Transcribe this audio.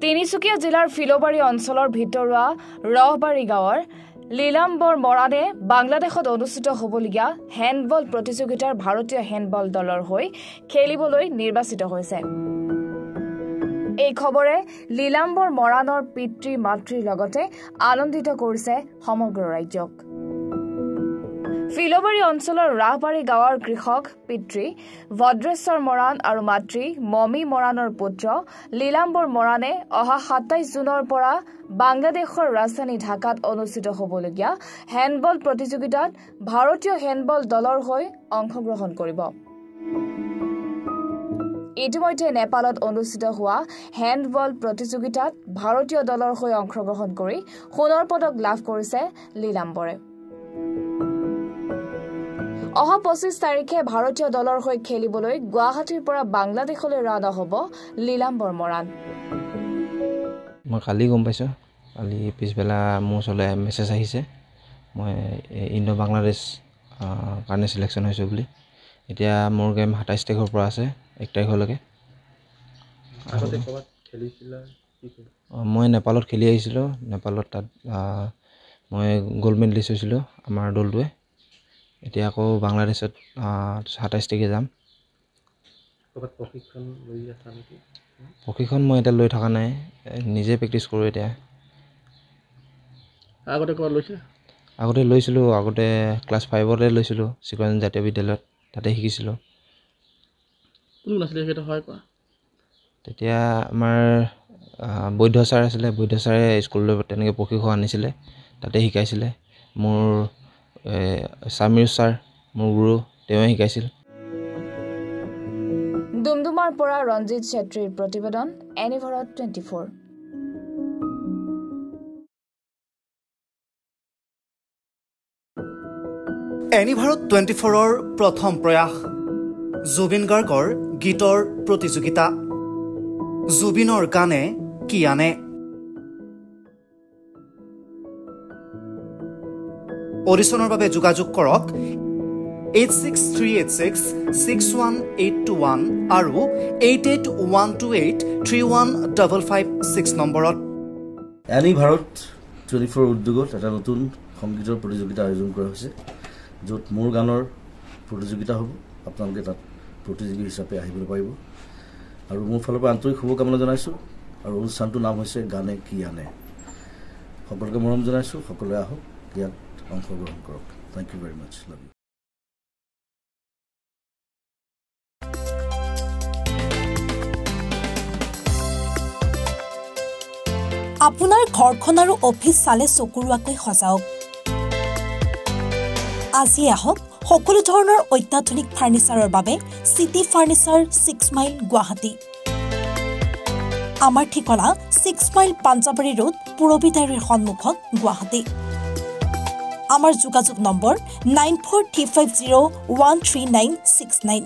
তিনিচুকীয়া জিলাৰ ফিলবাৰী অঞ্চলৰ ভিতৰুৱা ৰহবাৰী গাঁৱৰ লীলাম্বৰ মৰাণে বাংলাদেশত অনুষ্ঠিত হ'বলগীয়া হেণ্ডবল প্ৰতিযোগিতাৰ ভাৰতীয় হেণ্ডবল দলৰ হৈ খেলিবলৈ নিৰ্বাচিত হৈছে। এই খবৰে লীলাম্বৰ মৰাণৰ পিতৃ মাতৃৰ লগতে আনন্দিত কৰিছে সমগ্ৰ ৰাজ্যক। ফিলবাৰী অঞ্চলৰ ৰাহবাৰী গাঁৱৰ কৃষক পিতৃ ভদ্ৰেশ্বৰ মৰাণ আৰু মাতৃ মমী মৰাণৰ পুত্ৰ লীলাম্বৰ মৰাণে অহা ২৭ জুনৰ পৰা বাংলাদেশৰ ৰাজধানী ঢাকাত অনুষ্ঠিত হ'বলগীয়া হেণ্ডবল প্ৰতিযোগিতাত ভাৰতীয় হেণ্ডবল দলৰ হৈ অংশগ্ৰহণ কৰিব। ইতিমধ্যে নেপালত অনুষ্ঠিত হোৱা হেণ্ডবল প্ৰতিযোগিতাত ভাৰতীয় দলৰ হৈ অংশগ্ৰহণ কৰি সোণৰ পদক লাভ কৰিছে লীলাম্বৰে। অহা ২৫ তাৰিখে ভাৰতীয় দলৰ হৈ খেলিবলৈ গুৱাহাটীৰ পৰা বাংলাদেশলৈ ৰাওনা হ'ব লীলাম্বৰ মৰাণ। মই কালি গম পাইছোঁ, কালি পিছবেলা মোৰ ওচৰলৈ মেছেজ আহিছে মই ইণ্ডো বাংলাদেশ কাৰণে চিলেকশ্যন হৈছোঁ বুলি। এতিয়া মোৰ গেম ২৭ তাৰিখৰ পৰা আছে ১ তাৰিখলৈকে। মই নেপালত খেলি আহিছিলোঁ। নেপালত তাত মই গ'ল্ড মেডেলিষ্ট হৈছিলোঁ আমাৰ দলটোৱে। এতিয়া আকৌ বাংলাদেশত ২৭ তাৰিখে যাম। প্ৰশিক্ষণ মই এতিয়া লৈ থকা নাই, নিজে প্ৰেক্টিছ কৰোঁ এতিয়া। আগতে লৈছিলোঁ, আগতে ক্লাছ 5তে লৈছিলোঁ চিকৰঞ্জী জাতীয় বিদ্যালয়ত, তাতে শিকিছিলোঁ। তেতিয়া আমাৰ বৈধ্য ছাৰ আছিলে, বৈধ্য ছাৰে স্কুললৈ তেনেকৈ প্ৰশিক্ষণ আনিছিলে, তাতে শিকাইছিলে। মোৰ সামিৰ ছাৰ মোৰ গুৰু, তেওঁৱে শিকাইছিল। ডুমডুমাৰ পৰা ৰঞ্জিত ছেত্ৰীৰ প্ৰতিবেদন, এনিভাৰত 24। এনিভাৰত 24ৰ প্ৰথম প্ৰয়াস জুবিন গাৰ্গৰ গীতৰ প্ৰতিযোগিতা। জুবিনৰ গানে কি আনে। অডিশ্যনৰ বাবে যোগাযোগ কৰক 8638661821 আৰু 8812831556 নম্বৰত। এনিভাৰত 24 উদ্যোগত এটা নতুন সংগীতৰ প্ৰতিযোগিতা আয়োজন কৰা হৈছে, য'ত মোৰ গানৰ প্ৰতিযোগিতা হ'ব। আপোনালোকে তাত প্ৰতিযোগী হিচাপে আহিবলৈ পাৰিব আৰু মোৰ ফালৰ পৰা আন্তৰিক শুভকামনা জনাইছোঁ। আৰু অনুষ্ঠানটোৰ নাম হৈছে গানে কি আনে। সকলোকে মৰম জনাইছোঁ, সকলোৱে আহক, ইয়াত অংশগ্ৰহণ কৰক। Thank you very much. Love you. আপোনাৰ ঘৰখন আৰু অফিচ চালে চকুৰোৱাকৈ সজাওক। আজি আহক সকলো ধৰণৰ অত্যাধুনিক ফাৰ্নিচাৰৰ বাবে চিটি ফাৰ্নিচাৰ 6 মাইল গুৱাহাটী। আমাৰ ঠিকনা 6 মাইল পাঞ্জাবাৰী ৰোড, পুৰবিতাৰীৰ সন্মুখত, গুৱাহাটী। আমাৰ যোগাযোগ নম্বৰ 9435013969।